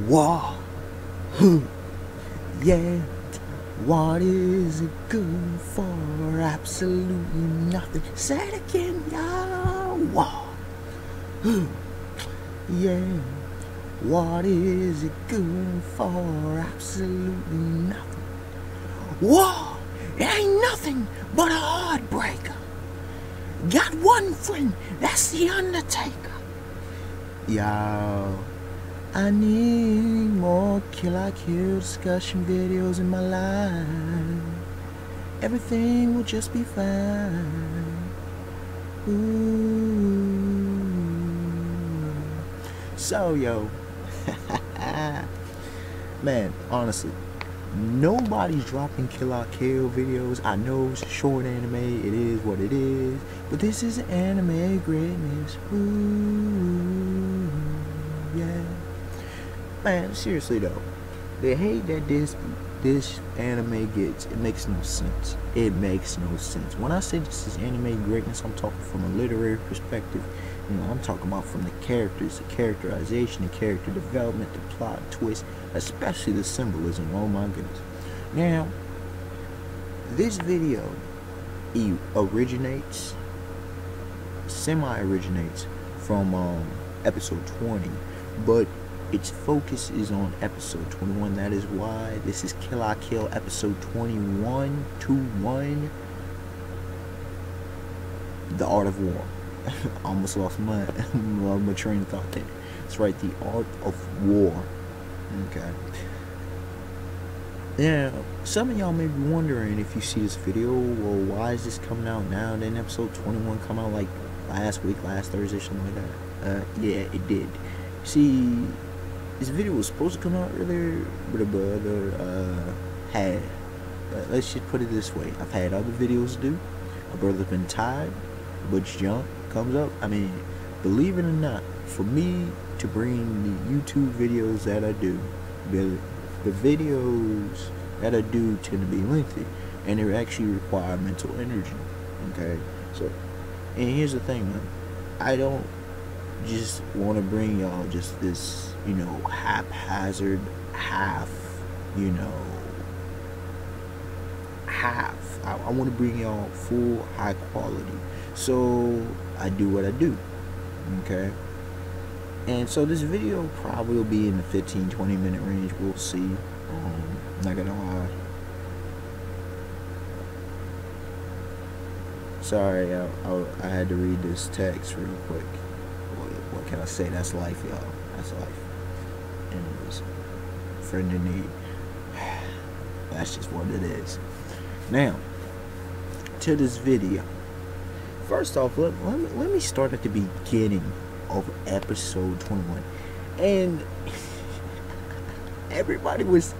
War. Yeah. What is it good for? Absolutely nothing. Say it again, y'all. War. Yeah. What is it good for? Absolutely nothing. War. It ain't nothing but a heartbreaker. Got one friend, that's the Undertaker. Y'all, I need more Kill I Kill discussion videos in my life. Everything will just be fine. Ooh. So, yo, man, honestly, nobody's dropping Kill I Kill videos. I know it's a short anime, it is what it is, but this is anime greatness. Ooh, yeah. Man, seriously though, the hate that this anime gets, it makes no sense. It makes no sense. When I say this is anime greatness, I'm talking from a literary perspective. You know, I'm talking about from the characters, the characterization, the character development, the plot twist, especially the symbolism. Oh my goodness. Now, this video semi-originates from episode 20, but its focus is on episode 21. That is why this is Kill I Kill episode 21 to 1, The Art of War. Almost lost my train of thought there. That's right, The Art of War. Okay. Now, some of y'all may be wondering, if you see this video, well, why is this coming out now? Didn't episode 21 come out like last week, last Thursday, something like that? Yeah, it did. See, this video was supposed to come out earlier, but let's just put it this way. I've had other videos to do. My brother's been tired. Butch Jump comes up. I mean, believe it or not, for me to bring the YouTube videos that I do, the videos that I do tend to be lengthy, and they actually require mental energy. Okay, so, and here's the thing, man. I don't just want to bring y'all just this, you know, haphazard, half. I want to bring y'all full high quality. So I do what I do. Okay. And so this video probably will be in the 15-20 minute range. We'll see. Not gonna lie. Sorry, I had to read this text real quick. What can I say? That's life, y'all. That's life. Anyways, friend in need. That's just what it is. Now, to this video. First off, let me start at the beginning of episode 21. And everybody was,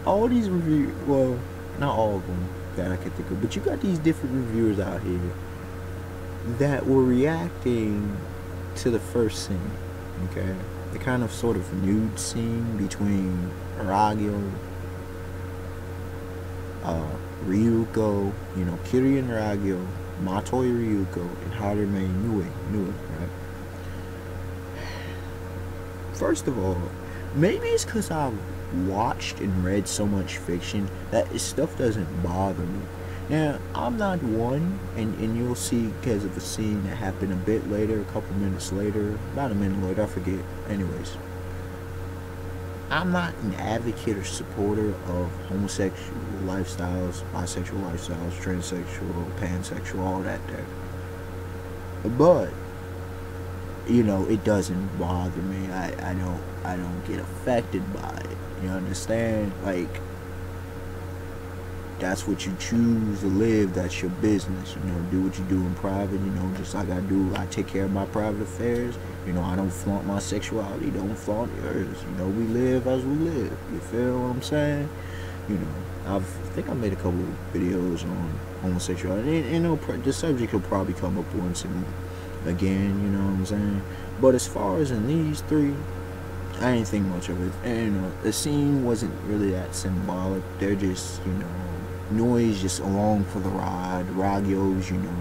all these reviews, well, not all of them that I can think of, but you got these different reviewers out here that were reacting to the first scene, okay? The kind of sort of nude scene between Ragyo, Ryuko, you know, Kiri and Ragyo, Matoi Ryuko, and Harime Nui, right? First of all, maybe it's because I've watched and read so much fiction that this stuff doesn't bother me. Now, I'm not one, and you'll see because of a scene that happened a bit later, a couple minutes later, about a minute later, I forget. Anyways, I'm not an advocate or supporter of homosexual lifestyles, bisexual lifestyles, transsexual, pansexual, all that there. But, you know, it doesn't bother me. I don't get affected by it. You understand? Like, that's what you choose to live. That's your business. You know, do what you do in private. You know, just like I do. I take care of my private affairs. You know, I don't flaunt my sexuality. Don't flaunt yours. You know, we live as we live. You feel what I'm saying? You know, I think I made a couple of videos on homosexuality. And the subject will probably come up once again. You know what I'm saying? But as far as in these three, I didn't think much of it. And the scene wasn't really that symbolic. They're just, you know, Nui's just along for the ride. Ragyo's, you know,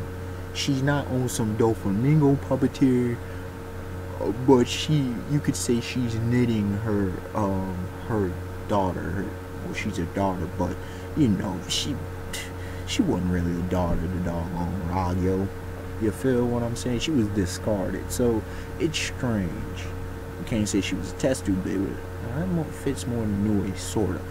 she's not on some Doflamingo puppeteer but you could say she's knitting her daughter. Well, she's a daughter, but you know, she wasn't really a daughter, the doggone Rayo. You feel what I'm saying? She was discarded, so it's strange. You can't say she was a test tube baby. That fits more than Nui, sort of.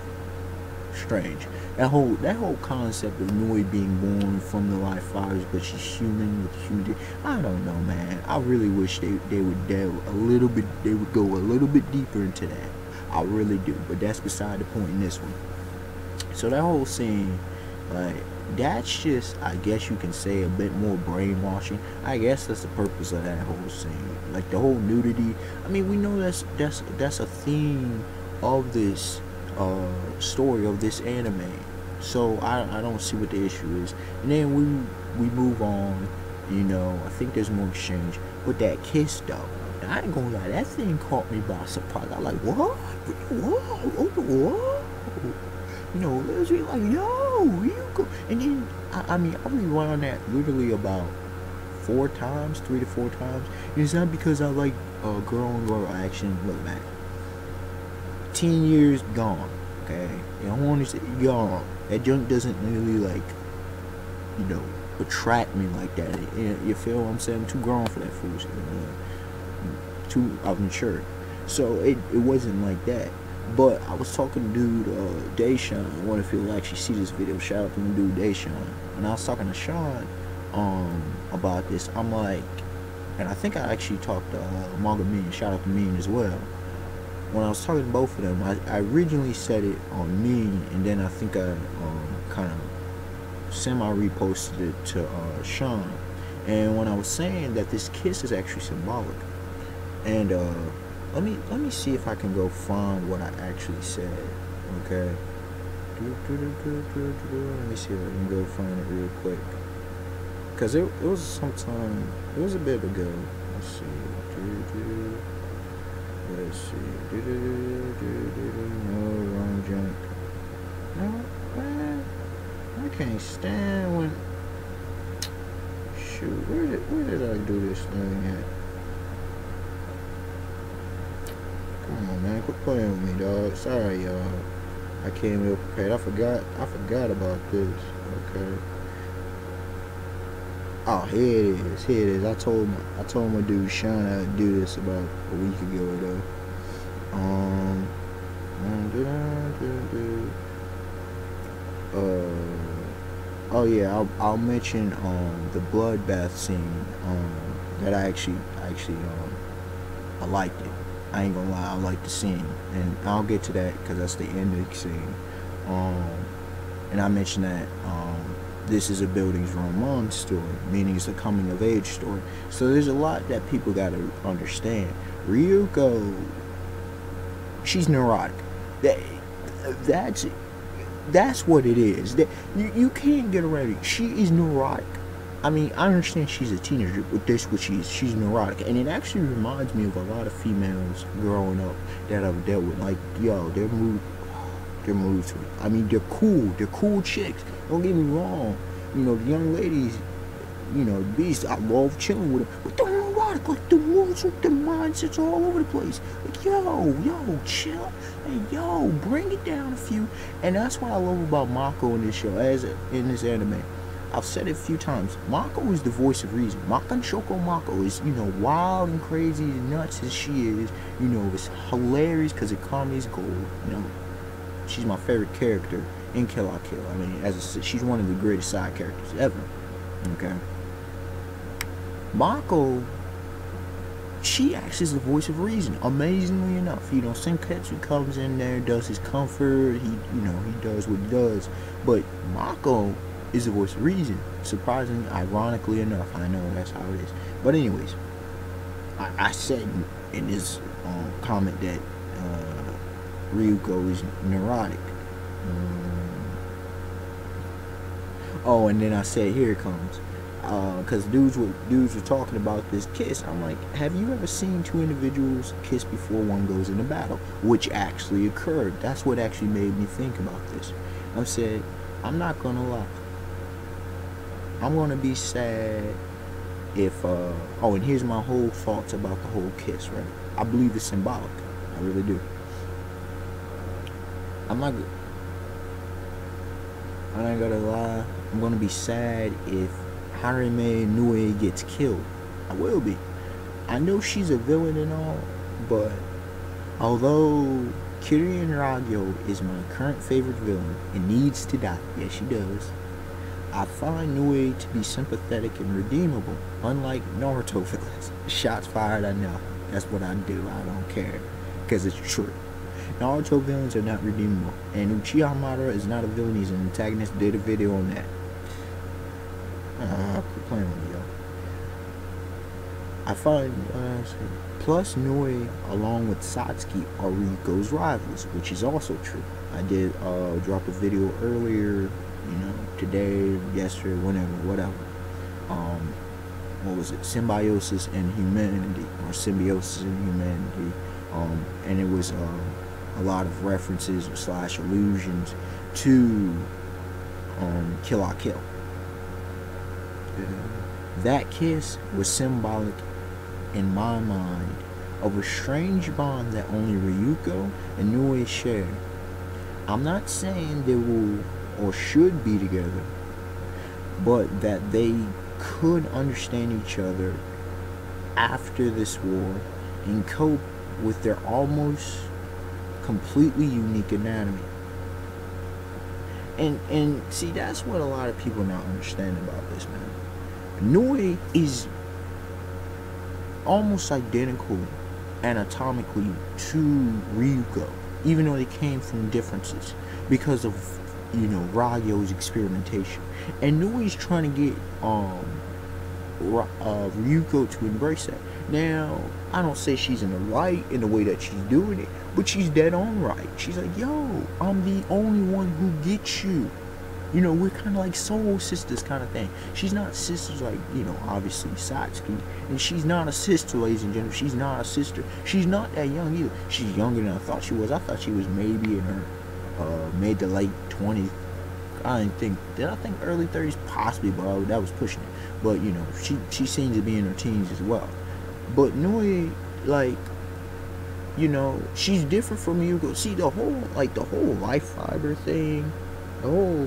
Strange. That whole concept of Nui being born from the life fibers, but she's human with human. I don't know, man. I really wish they would delve a little bit. They would go a little bit deeper into that. I really do. But that's beside the point in this one. So that whole scene, like, that's just, I guess you can say, a bit more brainwashing. I guess that's the purpose of that whole scene. Like the whole nudity. I mean, we know that's a theme of this story of this anime. So I don't see what the issue is. And then we move on. You know, I think there's more exchange. But that kiss though, I ain't gonna lie, that thing caught me by surprise. I like, what? Whoa. You know, it was like, yo, you go. And then, I mean, I rewound that literally about 3 to 4 times. And it's not because I like girl on girl action. Look, man, 10 years gone, okay? You don't want to say gone. That junk doesn't really, like, you know, attract me like that. You feel what I'm saying? I'm too grown for that foolishness. Too, I've matured. So it wasn't like that. But I was talking to dude, Deshaun. I wonder if he'll actually see this video. Shout out to my dude, Deshaun. And I was talking to Sean about this. I'm like, and I think I actually talked to Manga Mean. Shout out to Mean as well. When I was talking to both of them, I originally said it on Mean, and then I think I kind of semi-reposted it to Sean. And when I was saying that this kiss is actually symbolic, and let me see if I can go find what I actually said. Okay. Let me see if I can go find it real quick. Cause it was sometime. It was a bit ago. Let's see. No, wrong junk. No, man. I can't stand when. Shoot, where did I do this thing at? Come on, man, quit playing with me, dog. Sorry, y'all. I came ill prepared. I forgot about this. Okay. Oh, here it is. I told my dude Sean how to do this about a week ago, though. Oh yeah, I'll mention the bloodbath scene that I actually I liked it. I ain't gonna lie, I like the scene, and I'll get to that because that's the end of the scene. And I mentioned that this is a building's romance story, meaning it's a coming of age story. So there's a lot that people gotta understand. Ryuko, she's neurotic. That's what it is. You can't get around it. She is neurotic. I mean, I understand she's a teenager, but that's what she is. She's neurotic. And it actually reminds me of a lot of females growing up that I've dealt with. Like, yo, their mood to it. I mean, they're cool. They're cool chicks. Don't get me wrong. You know, the young ladies, you know, beast, I love chilling with them. But they're neurotic. Like, the moods, the mindsets all over the place. Like, yo, chill. Hey, yo, bring it down a few. And that's what I love about Mako in this show, in this anime. I've said it a few times. Mako is the voice of reason. Shoko Mako is, you know, wild and crazy and nuts as she is. You know, it's hilarious because Akami's gold. You know, she's my favorite character in Kill la Kill. I mean, she's one of the greatest side characters ever. Okay. Mako, she acts as the voice of reason. Amazingly enough, you know, Senketsu comes in there, does his comfort. He does what he does. But Mako is the voice of reason. Surprisingly, ironically enough, I know that's how it is. But anyways, I said in this comment that Ryuko is neurotic. Oh, and then I said, here it comes. Because dudes were talking about this kiss. I'm like, have you ever seen two individuals kiss before one goes into battle? Which actually occurred. That's what actually made me think about this. I said, I'm not gonna lie. I'm gonna be sad if oh, and here's my whole thoughts about the whole kiss, right? I believe it's symbolic. I really do. I'm not gonna lie. I'm gonna be sad if Harime Nui gets killed. I will be. I know she's a villain and all, but although Kirin Ragyo is my current favorite villain and needs to die, yes she does, I find Nui to be sympathetic and redeemable, unlike Naruto villains. Shots fired, I know. That's what I do. I don't care, because it's true. Naruto villains are not redeemable, and Uchiha Madara is not a villain, he's an antagonist. Did a video on that. Quit playing with me, yo. I find, plus Nui, along with Satsuki, are Ryuko's rivals, which is also true. I did drop a video earlier, you know, today, yesterday, whatever. What was it? Symbiosis and Humanity, or Symbiosis and Humanity. And it was a lot of references / allusions to Kill la Kill. That kiss was symbolic in my mind of a strange bond that only Ryuko and Nui share. I'm not saying they will or should be together, but that they could understand each other after this war and cope with their almost completely unique anatomy. And see, that's what a lot of people not understand about this, man. Nui is almost identical anatomically to Ryuko, even though they came from differences because of, you know, Ragyo's experimentation. And Nui's trying to get Ryuko to embrace that. Now, I don't say she's in the right in the way that she's doing it, but she's dead on right. She's like, yo, I'm the only one who gets you. You know, we're kind of like soul sisters kind of thing. She's not sisters like, you know, obviously Satsuki. And she's not a sister, ladies and gentlemen. She's not a sister. She's not that young either. She's younger than I thought she was. I thought she was maybe in her mid to late 20s. I didn't think, did I think early 30s? Possibly, but that was pushing it. But, you know, she seems to be in her teens as well. But Nui, like, you know, she's different from Ryuko. See, the whole life fiber thing, the whole,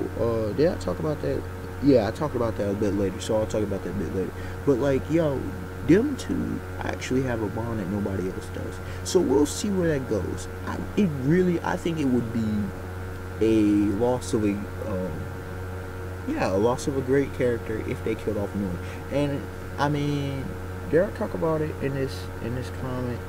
did I talk about that? Yeah, I talked about that a bit later, so I'll talk about that a bit later. But, like, yo, them two actually have a bond that nobody else does. So we'll see where that goes. I think it would be a loss of a loss of a great character if they killed off Nui. And I mean, did I talk about it in this comment?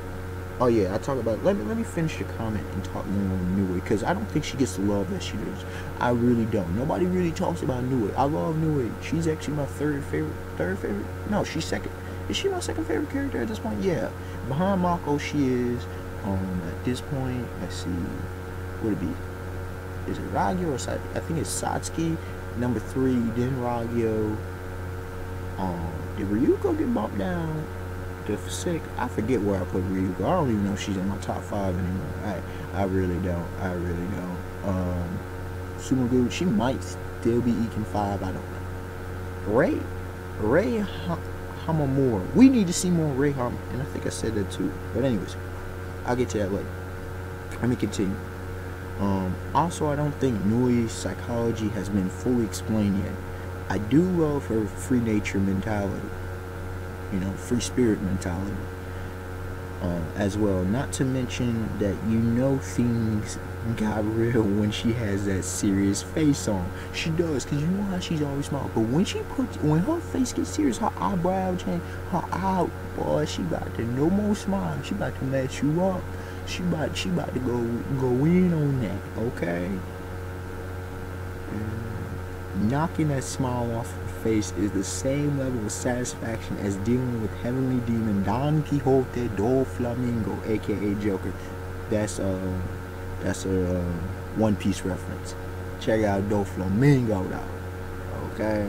Oh yeah, I talk about it. Let me finish the comment and talk more on Nui, because I don't think she gets the love that she does. I really don't. Nobody really talks about Nui. I love Nui. She's actually my third favorite. No, she's second. Is she my second favorite character at this point? Yeah. Behind Mako, she is. At this point, let's see. Would it be? Is it Ragyo or Satsuki? I think it's Satsuki. Number 3, then Ragyo. Did Ryuko get bumped down to 6? I forget where I put Ryuko. I don't even know if she's in my top 5 anymore. I really don't. Sumagu, she might still be eking 5. I don't know. Rei Hououmaru. We need to see more Rei Hououmaru, and I think I said that too. But anyways, I'll get to that later. Let me continue. Also, I don't think Nui's psychology has been fully explained yet. I do love her free nature mentality, you know, free spirit mentality, as well. Not to mention that, you know, things got real when she has that serious face on. She does, because you know how she's always smiling. But when her face gets serious, her eyebrow change, her eye, boy, she about to no more smile. She about to mess you up. She about to go in on that, okay? Knocking that smile off her face is the same level of satisfaction as dealing with heavenly demon Don Quixote do Flamingo, aka Joker. That's a One Piece reference. Check out Do Flamingo though, okay?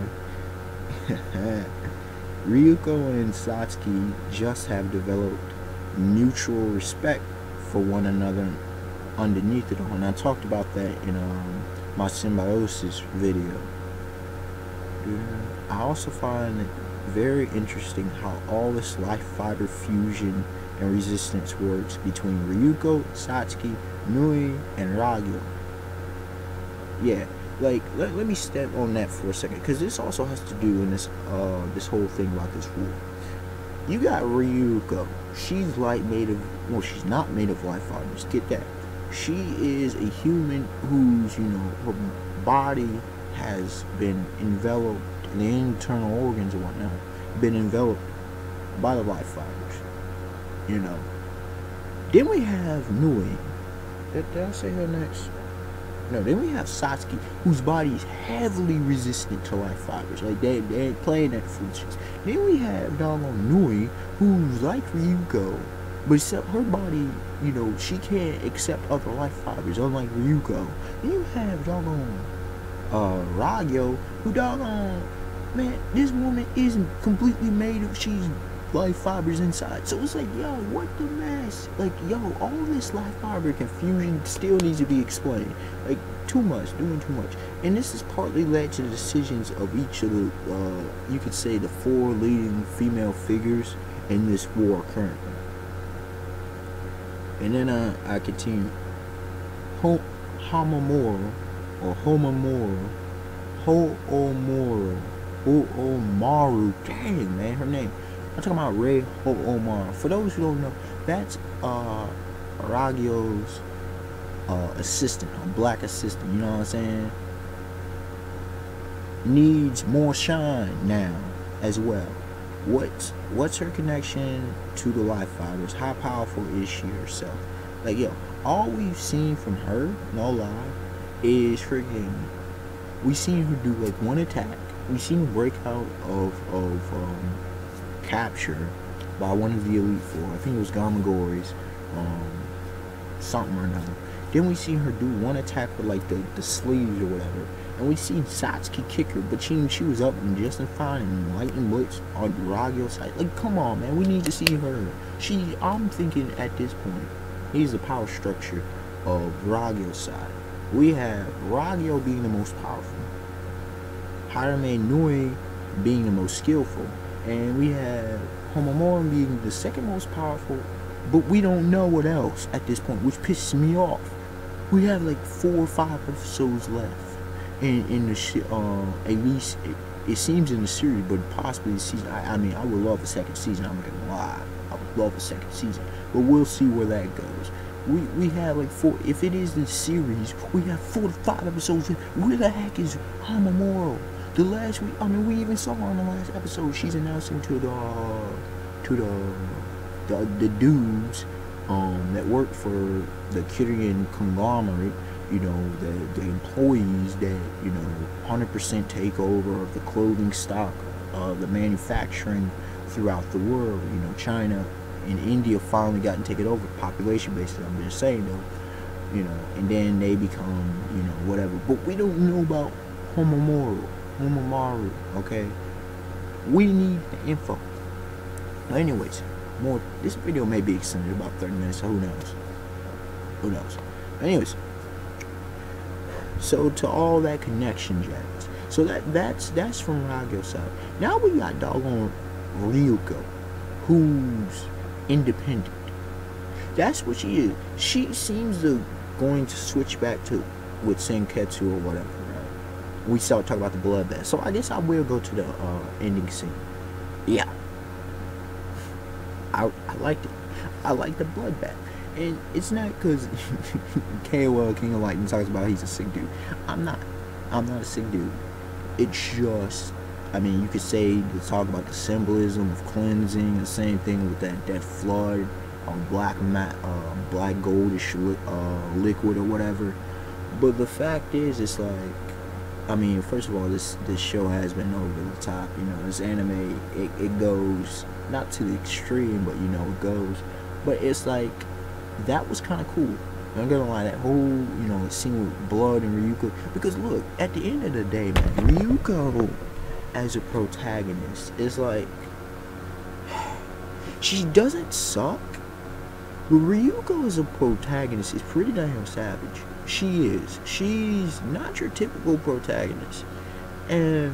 Ryuko and Satsuki just have developed mutual respect for one another underneath it all, and I talked about that in my symbiosis video. I also find that very interesting how all this life fiber fusion and resistance works between Ryuko, Satsuki, Nui, and Ragyo. Yeah, like let me step on that for a second, because this also has to do in this whole thing about this war. You got Ryuko. She's she's not made of life fibers. Get that. She is a human whose, her body has been enveloped, and the internal organs and whatnot been enveloped by the life fibers. Then we have Nui. Did I say her next? No, then we have Satsuki, whose body is heavily resistant to life fibers. Like, they ain't playing that foolishness. Then we have doggone Nui, who's like Ryuko, but except her body, she can't accept other life fibers, unlike Ryuko. Then you have doggone Ragyo, who doggone, man, this woman isn't completely made of, she's life fibers inside. So it's like, yo, what the mess? Like, yo, all this life fiber confusion still needs to be explained. Like, doing too much. And this has partly led to the decisions of each of the, you could say, the 4 leading female figures in this war currently. And then I continue. Hououmaru, dang, man, her name. I'm talking about Rei Hououmaru. For those who don't know, that's Ragyo's assistant, a black assistant, you know what I'm saying? Needs more shine now as well. What's her connection to the life fibers? How powerful is she herself? Like, yo, all we've seen from her, no lie, is freaking, we seen her do like one attack. We seen her break out of capture by one of the Elite Four. I think it was Gamagori's, something or another. Then we seen her do one attack with like the sleeves or whatever, and we seen Satsuki kick her, but she was up and just fine and lightning blitz on Ragyo's side. Like, come on, man, we need to see her. I'm thinking at this point, here's the power structure of Ragyo's side. We have Ragyo being the most powerful, Harime Nui being the most skillful, and we have Hououmaru being the second most powerful, but we don't know what else at this point, which pisses me off. We have like 4 or 5 episodes left in the at least it seems in the series, but possibly the season. I mean, I would love a second season. I'm not gonna lie, I would love a second season, but we'll see where that goes. We have like 4. If it is the series, we have 4 to 5 episodes. Where the heck is Hououmaru? The last week, I mean, we even saw her on the last episode. She's announcing to the dudes that work for the Kyrian conglomerate, the employees that 100% take over of the clothing stock, the manufacturing throughout the world. China and India finally gotten taken over population basis. I'm just saying though, and then they become whatever. But we don't know about Hououmaru, okay? We need the info. Anyways, this video may be extended about 30 minutes, so who knows. Anyways, so to all that connection jazz, so that's from Ragyo's side. Now we got doggone Ryuko, who's independent. That's what she is. She seems to going to switch back to with Senketsu or whatever. We start talking about the bloodbath. So I guess I will go to the ending scene. Yeah. I liked it. I like the bloodbath. And it's not because KOL King of Lightning talks about he's a sick dude. I'm not a sick dude. It's just, I mean, you could say to talk about the symbolism of cleansing, the same thing with that flood of black goldish liquid or whatever. But the fact is, it's like, I mean, first of all, this show has been over the top. This anime, it goes not to the extreme, but it goes. But it's like, that was kind of cool. I'm not gonna lie, that whole scene with blood and Ryuko, because look, at the end of the day, man, Ryuko as a protagonist is like, she doesn't suck, but Ryuko as a protagonist is pretty damn savage. She is. She's not your typical protagonist. And,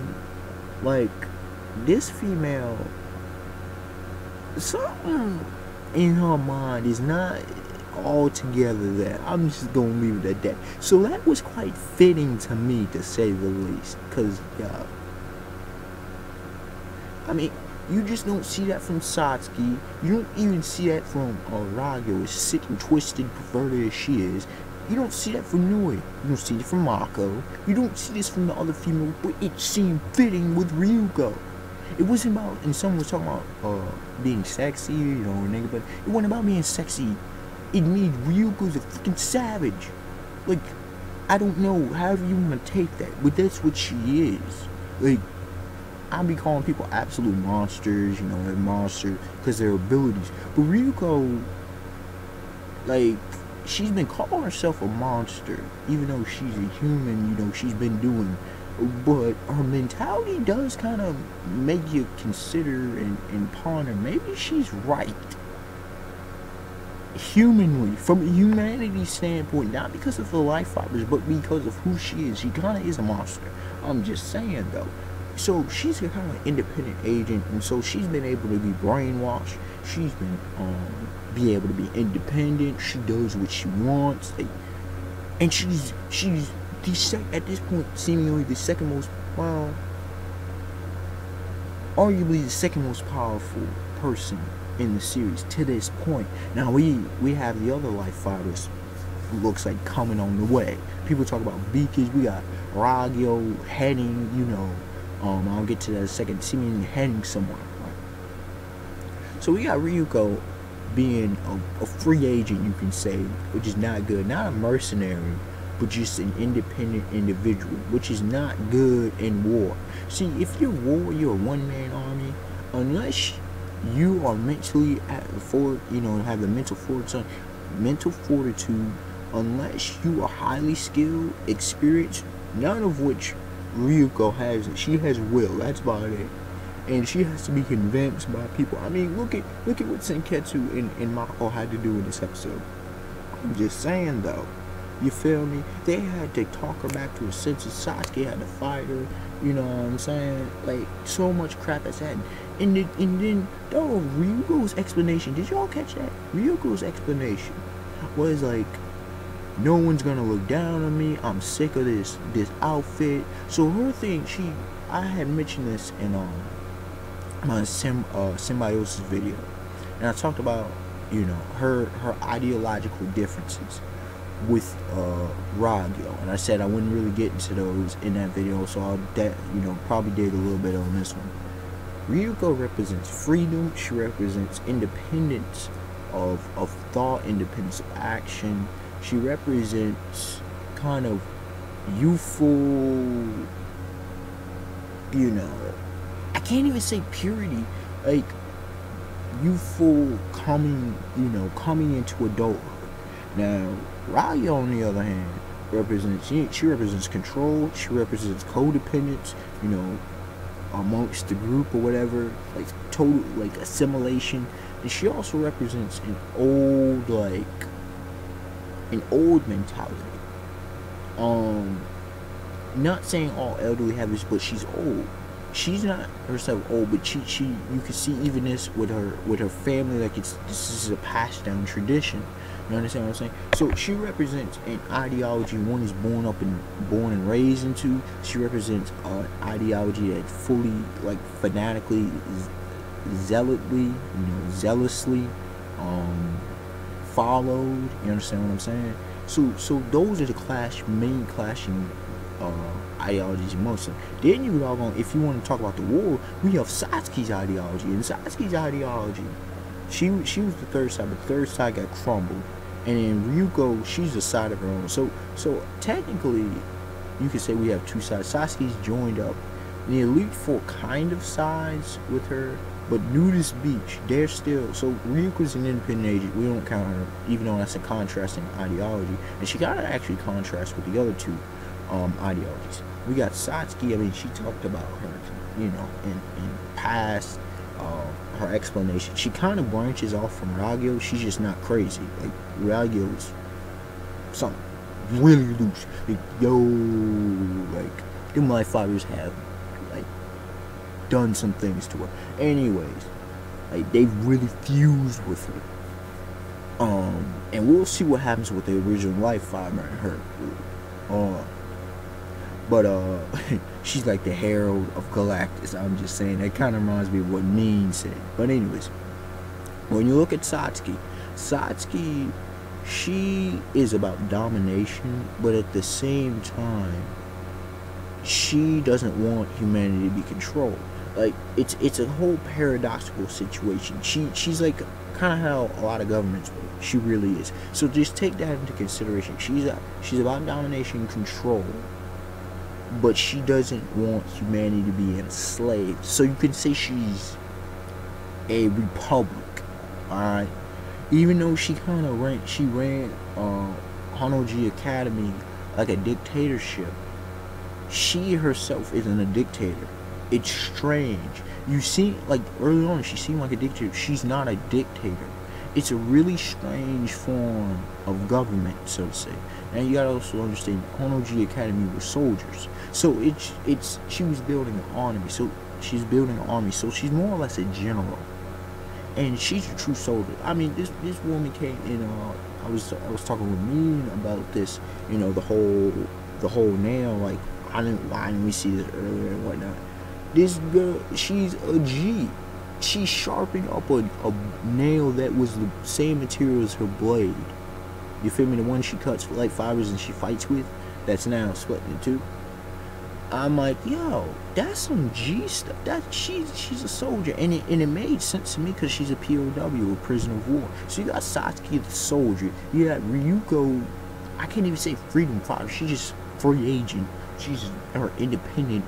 like, this female, something in her mind is not all together there. I'm just gonna leave it at that. So that was quite fitting to me, to say the least. Cause yeah, I mean, you just don't see that from Satsuki. You don't even see that from Ragyo, as sick and twisted, perverted as she is. You don't see that from Nui. You don't see it from Mako. You don't see this from the other female, but it seemed fitting with Ryuko. It wasn't about, and someone was talking about being sexy, you know, nigga, but it wasn't about being sexy. It means Ryuko's a freaking savage. Like, I don't know, however you want to take that, but that's what she is. Like, I be calling people absolute monsters, you know, they're monsters because their abilities. But Ryuko, like, she's been calling herself a monster, even though she's a human, you know, she's been doing. But her mentality does kind of make you consider and ponder, maybe she's right. Humanly, from a humanity standpoint, not because of the life fibers, but because of who she is. She kind of is a monster. I'm just saying, though. So she's a kind of independent agent, and so she's been able to be brainwashed. She's been be able to be independent. She does what she wants, and she's at this point seemingly the second most, well, arguably the second most powerful person in the series to this point. Now we have the other life fighters who looks like coming on the way. People talk about beakers. We got Ragyo heading, you know. I'll get to that in a second. Seemingly heading somewhere. So we got Ryuko being a free agent, you can say, which is not good. Not a mercenary, but just an independent individual, which is not good in war. See, if you're war, you're a one-man army. Unless you are mentally you know, have the mental fortitude. Unless you are highly skilled, experienced, none of which Ryuko has. She has will. That's about it. And she has to be convinced by people. I mean, look at what Senketsu and Mako had to do in this episode. I'm just saying, though. You feel me? They had to talk her back to her senses. Sasuke had to fight her. You know what I'm saying? Like, so much crap has happened. And then, though, Ryuko's explanation, did y'all catch that? Ryuko's explanation was like, no one's gonna look down on me. I'm sick of this outfit. So her thing, I had mentioned this in my symbiosis video, and I talked about, you know, her ideological differences with Ragyo, and I said I wouldn't really get into those in that video, so I'll you know, probably dig a little bit on this one. Ryuko represents freedom. She represents independence of thought, independence of action. She represents kind of youthful, you know, I can't even say purity, like youthful coming into adulthood. Now, Ragyo, on the other hand, represents, she represents control. She represents codependence, you know, amongst the group or whatever, like total, like assimilation. And she also represents an old mentality. Not saying all elderly have this, but she's old. She's not herself old, but you can see even this with her family, like this is a passed down tradition. You understand what I'm saying? So she represents an ideology one is born and raised into. She represents an ideology that fully, like, fanatically, zealously followed. You understand what I'm saying? So those are the main clashing ideologies amongst them. Then you log on, if you want to talk about the war, we have Satsuki's ideology. And Satsuki's ideology, she was the third side, but the third side got crumbled. And then Ryuko, she's a side of her own. So technically, you could say we have two sides. Sasuke's joined up. The Elite Four kind of sides with her, but Nudist Beach, they're still. So Ryuko's an independent agent. We don't count her, even though that's a contrasting ideology. And she kind of actually contrasts with the other two ideologies. We got Satsuki. I mean, she talked about her, you know, in past. Her explanation, she kind of branches off from Ragyo. She's just not crazy. Like, Ragyo's something really loose. Like, yo, like, them life fighters have, like, done some things to her. Anyways, like, they've really fused with her. And we'll see what happens with the original life fiber and her. But she's like the herald of Galactus. I'm just saying, that kind of reminds me of what Neen said. But anyways, when you look at Satsuki, she is about domination, but at the same time, she doesn't want humanity to be controlled. Like, it's a whole paradoxical situation. She's like kind of how a lot of governments work. She really is. So just take that into consideration. She's about domination and control, but she doesn't want humanity to be enslaved. So you can say she's a republic, alright? Even though she kind of ran Honoji Academy like a dictatorship, she herself isn't a dictator. It's strange. You see, like, early on, she seemed like a dictator. She's not a dictator. It's a really strange form of government, so to say. And you gotta also understand, Honoji Academy were soldiers. So she was building an army. So she's building an army. So she's more or less a general. And she's a true soldier. I mean, this woman came in. I was talking with Mean about this. You know, the whole nail. Like, why didn't we see this earlier and whatnot? This girl, she's a G. She's sharpening up a nail that was the same material as her blade. You feel me? The one she cuts for like fibers and she fights with, that's now split in two. I'm like, yo, that's some G stuff. She's a soldier, and it made sense to me because she's a POW, a prisoner of war. So you got Satsuki the soldier. You got Ryuko. I can't even say freedom fighter. She's just free agent. She's her independent,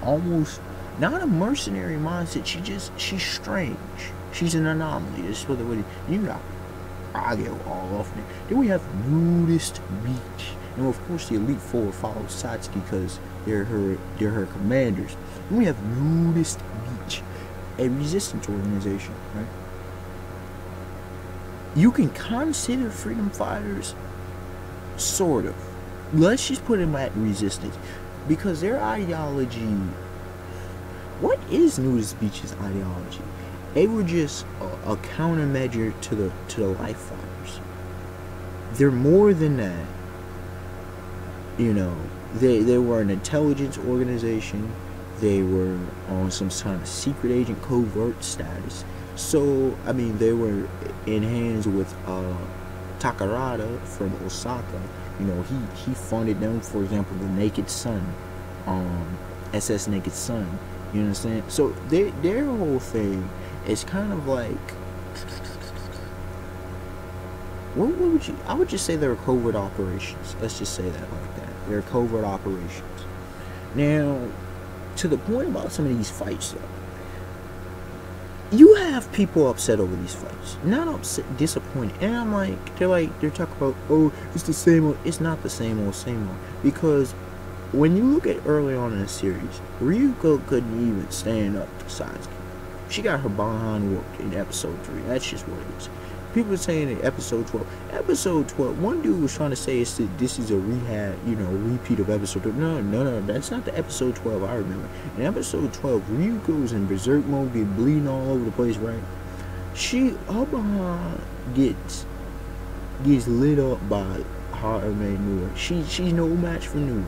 almost not a mercenary mindset. She's strange. She's an anomaly. That's what you got. I get all off me. Then we have Nudist Beach. And of course the Elite Four follows Satsuki because they're her commanders. Then we have Nudist Beach, a resistance organization, right? You can consider freedom fighters, sort of. Let's just put them at resistance, because their ideology. What is Nudist Beach's ideology? They were just a countermeasure to the life fighters. They're more than that. You know, they were an intelligence organization. They were on some kind of secret agent covert status. So, I mean, they were in hands with Takarada from Osaka. You know, he funded them, for example, the Naked Sun, SS Naked Sun. You understand? So their whole thing is kind of like, what would you? I would just say they're covert operations. Let's just say that like that. They're covert operations. Now, to the point about some of these fights, though, you have people upset over these fights. Not upset, disappointed. And I'm like, they're talking about, oh, it's the same old. It's not the same old, because when you look at early on in the series, Ryuko couldn't even stand up to Satsuki. She got her behind whooped in episode 3. That's just what it is. People are saying in episode 12. Episode 12, one dude was trying to say this is a repeat of episode 12. No, that's not the episode 12 I remember. In episode 12, Ryuko's in berserk mode, get bleeding all over the place, right? Her behind gets lit up by Harime Nui. She's no match for Nui.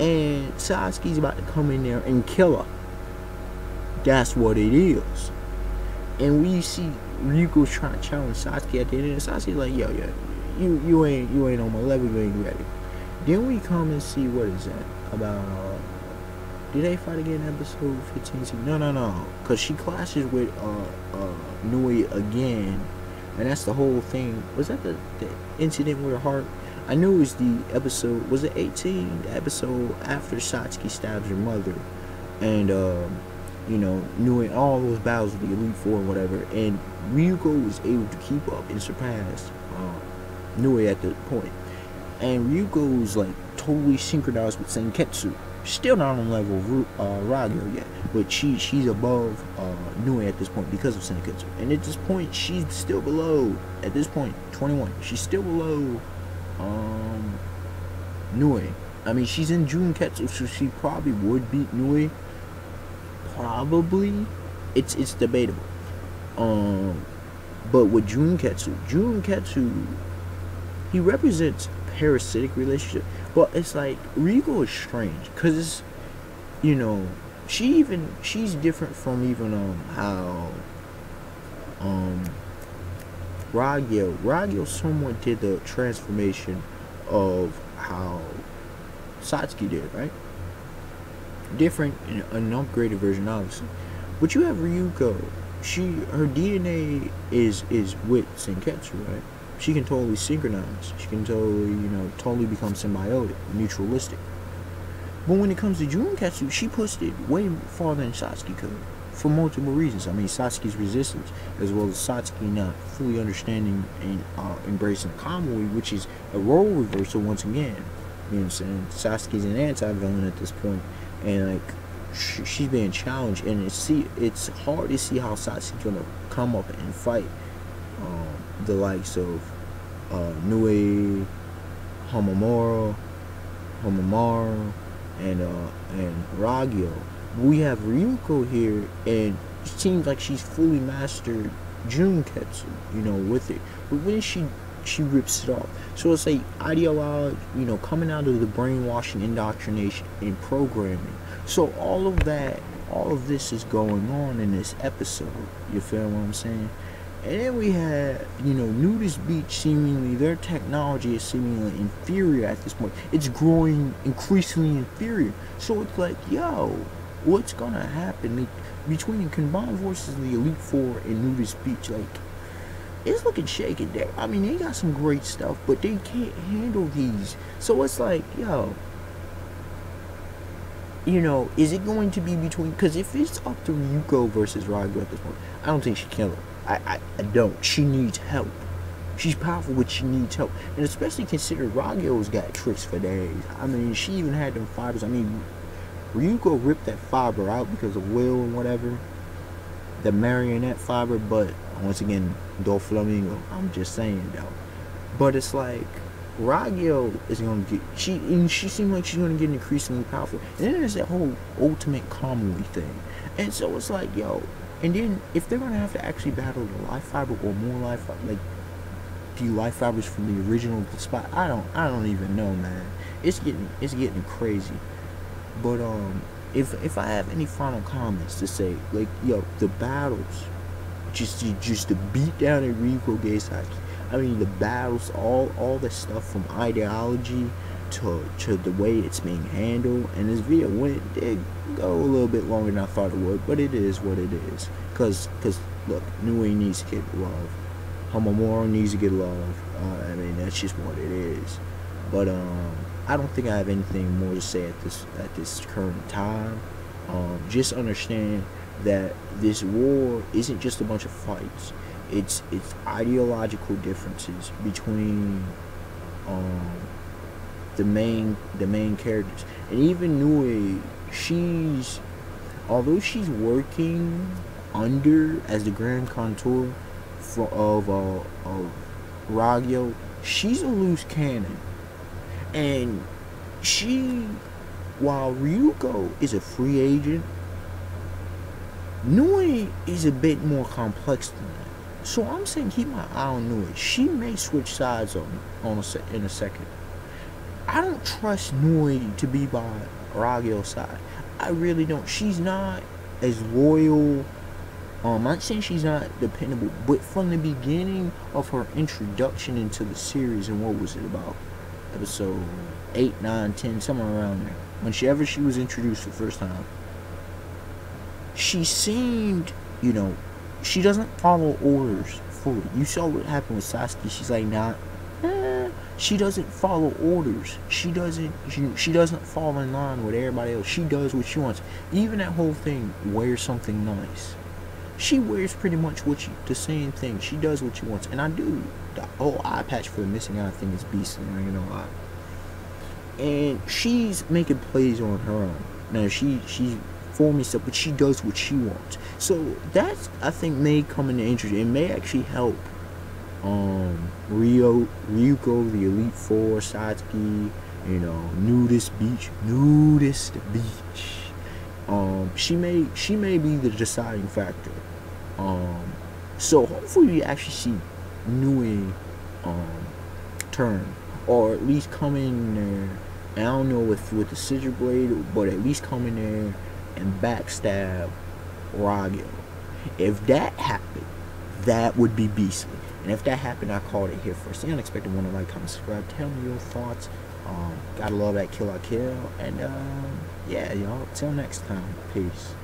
And Satsuki's about to come in there and kill her. That's what it is. And we see Ryuko's trying to challenge Satsuki at the end, and Satsuki's like, yo, you ain't on my level, you ain't ready. Then we come and see, what is that? About, did they fight again in episode 15? No. Because she clashes with Nui again. And that's the whole thing. Was that the incident with her heart? I knew it was the episode, was it 18? The episode after Satsuki stabs her mother. And, you know, Nui, all those battles with the Elite Four or whatever. And Ryuko was able to keep up and surpass Nui at the point. And Ryuko was like totally synchronized with Senketsu. Still not on the level of Ragyo yet, but she's above Nui at this point because of Senketsu. And at this point, she's still below, at this point, 21. She's still below Nui. I mean, she's in Junketsu, so she probably would beat Nui. probably, it's debatable. But with Junketsu, he represents parasitic relationship. But it's like Ryuko is strange because it's, you know, she's different from even how Ragyo somewhat did the transformation of how Satsuki did, right? Different in an upgraded version, obviously. But you have Ryuko. Her DNA is with Senketsu, right? She can totally synchronize. She can totally become symbiotic, mutualistic. But when it comes to Junketsu, she pushed it way farther than Satsuki could. For multiple reasons. I mean, Satsuki's resistance, as well as Satsuki not fully understanding and embracing Kamui, which is a role reversal once again. You know what I'm saying? Satsuki's an anti-villain at this point, and like she's being challenged, and it's hard to see how Satsuki's gonna come up and fight the likes of Nui, Hououmaru, and Ragyo. We have Ryuko here, and it seems like she's fully mastered Junketsu, with it. But when she rips it off, so it's like ideology, coming out of the brainwashing, indoctrination, and programming. So all of this is going on in this episode. You feel what I'm saying? And then we had, Nudist Beach, seemingly, their technology is seemingly inferior at this point. It's growing increasingly inferior. So it's like, yo, what's gonna happen between the combined forces of the Elite Four and Nudist Beach? Like, it's looking shaky there. I mean, they got some great stuff, but they can't handle these. So it's like, yo, is it going to be between? Because if it's up to Ryuko versus Ragyo at this point, I don't think she can kill her. I don't. She needs help. She's powerful, but she needs help. And especially consider Ragyo's got tricks for days. I mean, she even had them fibers. I mean, Ryuko ripped that fiber out because of will and whatever. The marionette fiber, but once again, Doflamingo. I'm just saying, though. But it's like, Ragyo is going to get... She seems like she's going to get increasingly powerful. And then there's that whole ultimate Kamui thing. And so it's like, yo... And then, if they're going to have to actually battle the life fiber or more life fiber, like, the life fibers from the original spot, I don't even know, man. It's getting crazy. But, if I have any final comments to say, like, yo, the battles, just to beat down at Ryuko Geisaki, I mean, the battles, all the stuff from ideology to the way it's being handled, and this video did go a little bit longer than I thought it would, but it is what it is. Cause look, Nui needs to get love, Hououmaru needs to get love. I mean, that's just what it is. But I don't think I have anything more to say at this current time. Just understand that this war isn't just a bunch of fights. It's ideological differences between the main characters. And even Nui, although she's working under as the Grand Contour of Ragyo, she's a loose cannon. And while Ryuko is a free agent, Nui is a bit more complex than that. So I'm saying keep my eye on Nui. She may switch sides in a second. I don't trust Nui to be by Ragyo's side. I really don't. She's not as loyal. I'm not saying she's not dependable, but from the beginning of her introduction into the series, and what was it, about episode 8, 9, 10, somewhere around there, whenever she was introduced the first time, she seemed, she doesn't follow orders fully. You saw what happened with Sasuke. She's like, nah, she doesn't follow orders. She doesn't fall in line with everybody else. She does what she wants. Even that whole thing, wear something nice. She wears pretty much the same thing. She does what she wants. And I do. The whole eye patch for the missing eye thing is beastly, I ain't gonna lie. And she's making plays on her own. Now, she's forming stuff, but she does what she wants. So that's, I think, may come into interest. It may actually help Ryuko, the Elite Four, Satsuki, Nudist Beach, She may be the deciding factor. So hopefully we actually see Nui turn, or at least come in there. I don't know with the scissor blade, but at least come in there and backstab Ragyo. If that happened, that would be beastly. And if that happened, I called it here first. The unexpected one to like, comment, subscribe. Tell me your thoughts. Gotta love that Kill la Kill. And yeah, y'all. Till next time. Peace.